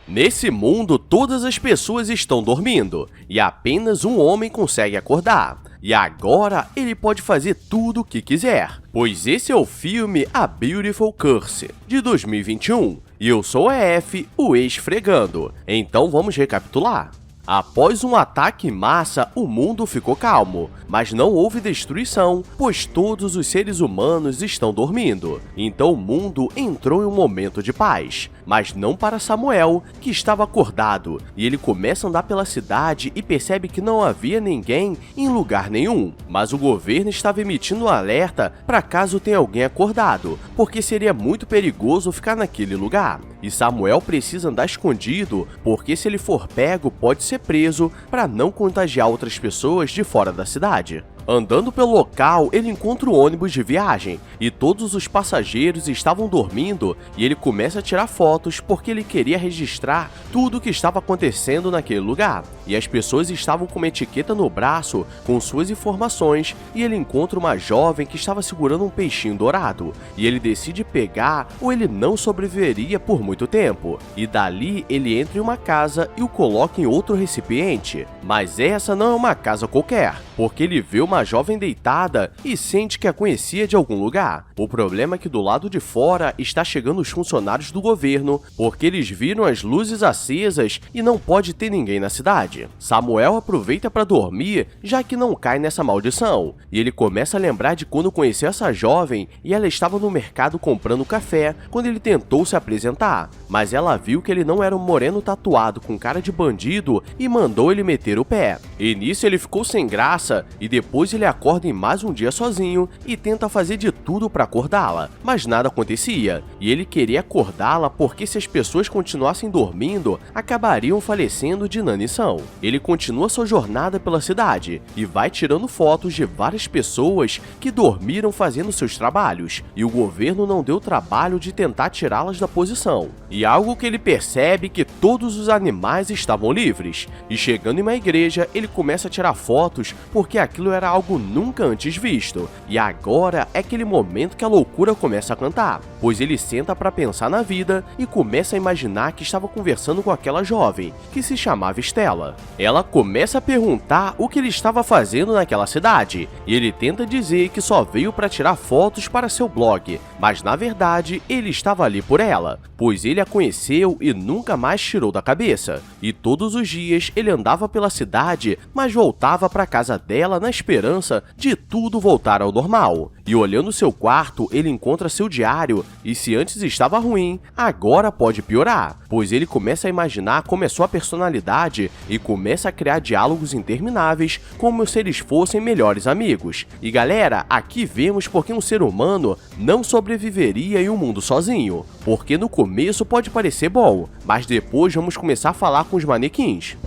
Nesse mundo, todas as pessoas estão dormindo, e apenas um homem consegue acordar. E agora ele pode fazer tudo o que quiser, pois esse é o filme A Beautiful Curse, de 2021. E eu sou o EF, o ex-fregando. Então vamos recapitular. Após um ataque em massa, o mundo ficou calmo, mas não houve destruição, pois todos os seres humanos estão dormindo. Então o mundo entrou em um momento de paz, mas não para Samuel, que estava acordado, e ele começa a andar pela cidade e percebe que não havia ninguém em lugar nenhum. Mas o governo estava emitindo um alerta para caso tenha alguém acordado, porque seria muito perigoso ficar naquele lugar. E Samuel precisa andar escondido, porque se ele for pego, pode ser preso para não contagiar outras pessoas de fora da cidade. Andando pelo local, ele encontra o ônibus de viagem, e todos os passageiros estavam dormindo, e ele começa a tirar fotos porque ele queria registrar tudo o que estava acontecendo naquele lugar. E as pessoas estavam com uma etiqueta no braço com suas informações, e ele encontra uma jovem que estava segurando um peixinho dourado, e ele decide pegar ou ele não sobreviveria por muito tempo. E dali ele entra em uma casa e o coloca em outro recipiente. Mas essa não é uma casa qualquer, porque ele vê uma jovem deitada e sente que a conhecia de algum lugar. O problema é que do lado de fora está chegando os funcionários do governo, porque eles viram as luzes acesas e não pode ter ninguém na cidade. Samuel aproveita para dormir, já que não cai nessa maldição, e ele começa a lembrar de quando conheceu essa jovem e ela estava no mercado comprando café quando ele tentou se apresentar, mas ela viu que ele não era um moreno tatuado com cara de bandido e mandou ele meter o pé. E nisso ele ficou sem graça e depois ele acorda em mais um dia sozinho e tenta fazer de tudo para acordá-la, mas nada acontecia, e ele queria acordá-la porque se as pessoas continuassem dormindo, acabariam falecendo de inanição. Ele continua sua jornada pela cidade e vai tirando fotos de várias pessoas que dormiram fazendo seus trabalhos, e o governo não deu trabalho de tentar tirá-las da posição. E algo que ele percebe que todos os animais estavam livres, e chegando em uma igreja, ele começa a tirar fotos porque aquilo era algo nunca antes visto, e agora é aquele momento que a loucura começa a cantar, pois ele senta para pensar na vida e começa a imaginar que estava conversando com aquela jovem, que se chamava Stella. Ela começa a perguntar o que ele estava fazendo naquela cidade, e ele tenta dizer que só veio para tirar fotos para seu blog, mas na verdade ele estava ali por ela, pois ele a conheceu e nunca mais tirou da cabeça, e todos os dias ele andava pela cidade, mas voltava para casa dela na esperança de tudo voltar ao normal. E olhando seu quarto, ele encontra seu diário, e se antes estava ruim, agora pode piorar, pois ele começa a imaginar como é sua personalidade e começa a criar diálogos intermináveis como se eles fossem melhores amigos. E galera, aqui vemos porque um ser humano não sobreviveria em um mundo sozinho, porque no começo pode parecer bom, mas depois vamos começar a falar com os manequins.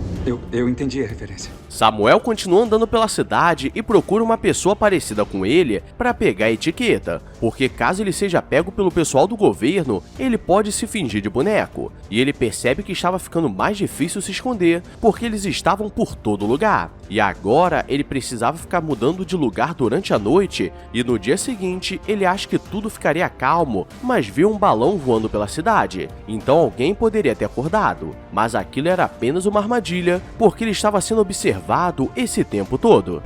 Eu entendi a referência. Samuel continua andando pela cidade e procura uma pessoa parecida com ele para pegar a etiqueta, porque caso ele seja pego pelo pessoal do governo, ele pode se fingir de boneco. E ele percebe que estava ficando mais difícil se esconder, porque eles estavam por todo lugar. E agora ele precisava ficar mudando de lugar durante a noite, e no dia seguinte ele acha que tudo ficaria calmo, mas vê um balão voando pela cidade. Então alguém poderia ter acordado, mas aquilo era apenas uma armadilha, porque ele estava sendo observado esse tempo todo.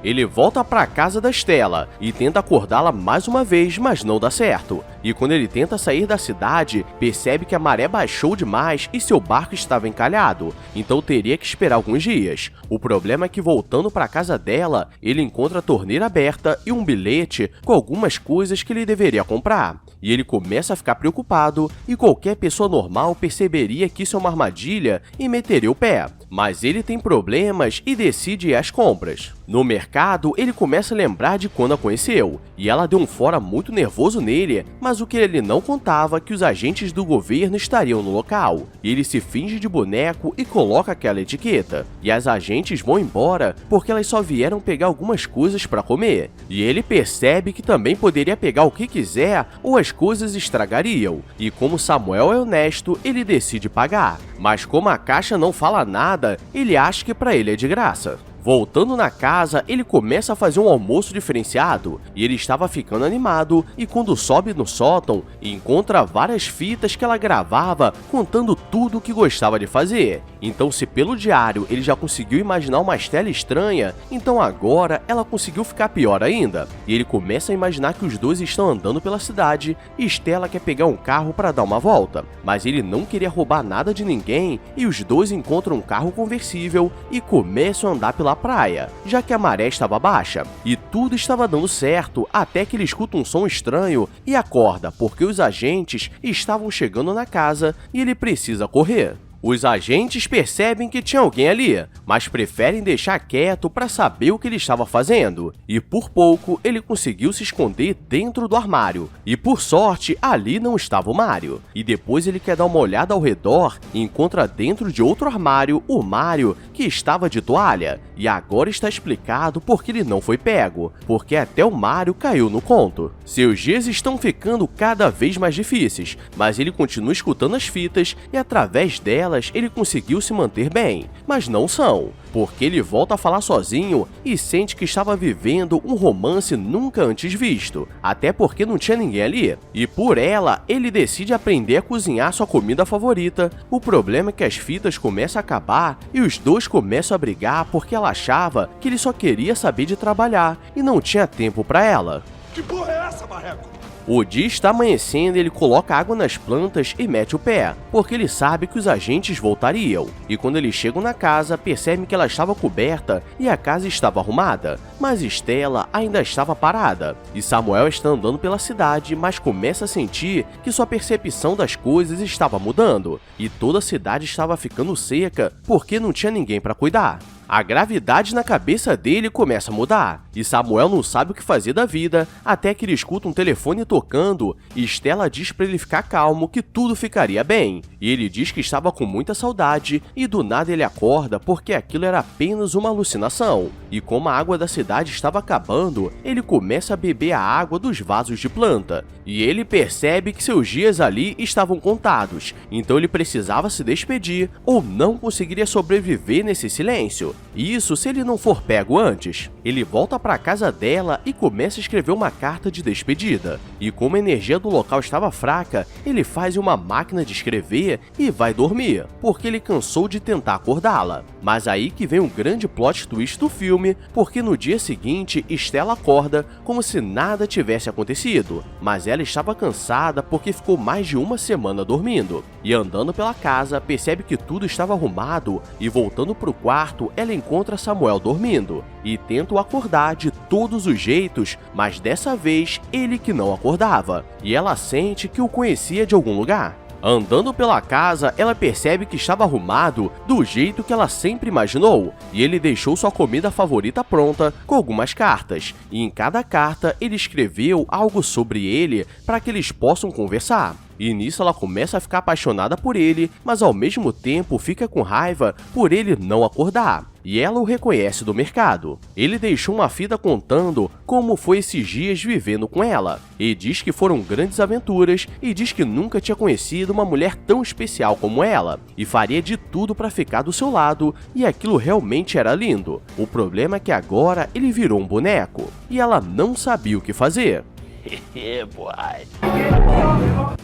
Ele volta para a casa da Stella e tenta acordá-la mais uma vez, mas não dá certo. E quando ele tenta sair da cidade, percebe que a maré baixou demais e seu barco estava encalhado, então teria que esperar alguns dias. O problema é que voltando para a casa dela, ele encontra a torneira aberta e um bilhete com algumas coisas que ele deveria comprar. E ele começa a ficar preocupado, e qualquer pessoa normal perceberia que isso é uma armadilha e meteria o pé. Mas ele tem problemas e decide ir às compras. No mercado, ele começa a lembrar de quando a conheceu, e ela deu um fora muito nervoso nele, mas o que ele não contava é que os agentes do governo estariam no local. E ele se finge de boneco e coloca aquela etiqueta, e as agentes vão embora porque elas só vieram pegar algumas coisas para comer. E ele percebe que também poderia pegar o que quiser ou as coisas estragariam, e como Samuel é honesto, ele decide pagar. Mas como a caixa não fala nada, ele acha que para ele é de graça. Voltando na casa, ele começa a fazer um almoço diferenciado, e ele estava ficando animado, e quando sobe no sótão, encontra várias fitas que ela gravava contando tudo o que gostava de fazer. Então, se pelo diário ele já conseguiu imaginar uma Stella estranha, então agora ela conseguiu ficar pior ainda. E ele começa a imaginar que os dois estão andando pela cidade e Stella quer pegar um carro para dar uma volta, mas ele não queria roubar nada de ninguém e os dois encontram um carro conversível e começam a andar pela praia, já que a maré estava baixa. E tudo estava dando certo até que ele escuta um som estranho e acorda porque os agentes estavam chegando na casa e ele precisa correr. Os agentes percebem que tinha alguém ali, mas preferem deixar quieto para saber o que ele estava fazendo. E por pouco, ele conseguiu se esconder dentro do armário. E por sorte, ali não estava o Mario. E depois ele quer dar uma olhada ao redor e encontra dentro de outro armário o Mario, que estava de toalha. E agora está explicado por que ele não foi pego, porque até o Mario caiu no conto. Seus dias estão ficando cada vez mais difíceis, mas ele continua escutando as fitas e através delas ele conseguiu se manter bem, mas não são, porque ele volta a falar sozinho e sente que estava vivendo um romance nunca antes visto, até porque não tinha ninguém ali. E por ela, ele decide aprender a cozinhar sua comida favorita. O problema é que as fitas começam a acabar e os dois começam a brigar porque ela achava que ele só queria saber de trabalhar e não tinha tempo para ela. Que porra é essa, marreco? O dia está amanhecendo e ele coloca água nas plantas e mete o pé, porque ele sabe que os agentes voltariam. E quando eles chegam na casa, percebem que ela estava coberta e a casa estava arrumada, mas Stella ainda estava parada. E Samuel está andando pela cidade, mas começa a sentir que sua percepção das coisas estava mudando, e toda a cidade estava ficando seca porque não tinha ninguém para cuidar. A gravidade na cabeça dele começa a mudar, e Samuel não sabe o que fazer da vida, até que ele escuta um telefone tocando, e Stella diz para ele ficar calmo que tudo ficaria bem. E ele diz que estava com muita saudade, e do nada ele acorda porque aquilo era apenas uma alucinação. E como a água da cidade estava acabando, ele começa a beber a água dos vasos de planta, e ele percebe que seus dias ali estavam contados, então ele precisava se despedir ou não conseguiria sobreviver nesse silêncio. Isso se ele não for pego antes. Ele volta para a casa dela e começa a escrever uma carta de despedida. E como a energia do local estava fraca, ele faz uma máquina de escrever e vai dormir, porque ele cansou de tentar acordá-la. Mas aí que vem um grande plot twist do filme, porque no dia seguinte, Stella acorda como se nada tivesse acontecido, mas ela estava cansada porque ficou mais de uma semana dormindo. E andando pela casa, percebe que tudo estava arrumado e voltando para o quarto, ela encontra Samuel dormindo e tenta o acordar de todos os jeitos, mas dessa vez ele que não acordava, e ela sente que o conhecia de algum lugar. Andando pela casa, ela percebe que estava arrumado do jeito que ela sempre imaginou, e ele deixou sua comida favorita pronta com algumas cartas, e em cada carta ele escreveu algo sobre ele para que eles possam conversar. E nisso ela começa a ficar apaixonada por ele, mas ao mesmo tempo fica com raiva por ele não acordar. E ela o reconhece do mercado. Ele deixou uma fita contando como foi esses dias vivendo com ela. E diz que foram grandes aventuras e diz que nunca tinha conhecido uma mulher tão especial como ela. E faria de tudo para ficar do seu lado, e aquilo realmente era lindo. O problema é que agora ele virou um boneco. E ela não sabia o que fazer.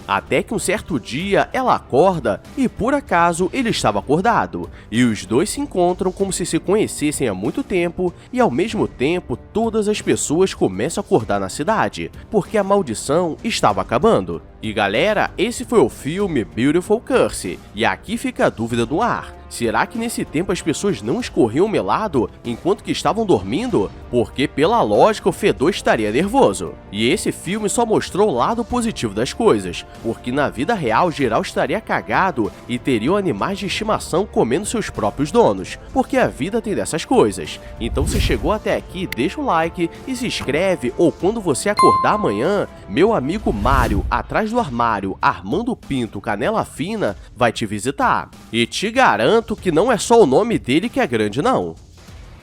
Até que um certo dia ela acorda e por acaso ele estava acordado, e os dois se encontram como se conhecessem há muito tempo, e ao mesmo tempo todas as pessoas começam a acordar na cidade, porque a maldição estava acabando. E galera, esse foi o filme Beautiful Curse, e aqui fica a dúvida no ar. Será que nesse tempo as pessoas não escorriam melado enquanto que estavam dormindo? Porque pela lógica o fedor estaria nervoso. E esse filme só mostrou o lado positivo das coisas, porque na vida real geral estaria cagado e teriam animais de estimação comendo seus próprios donos, porque a vida tem dessas coisas. Então se chegou até aqui, deixa o like e se inscreve, ou quando você acordar amanhã, meu amigo Mario, atrás do armário, Armando Pinto Canela Fina, vai te visitar. E te garanto que não é só o nome dele que é grande, não.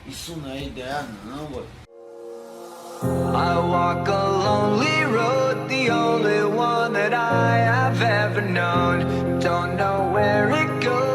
Isso não é ideia não, ué. I walk a lonely road, the only one that I have ever known. Don't know where it goes.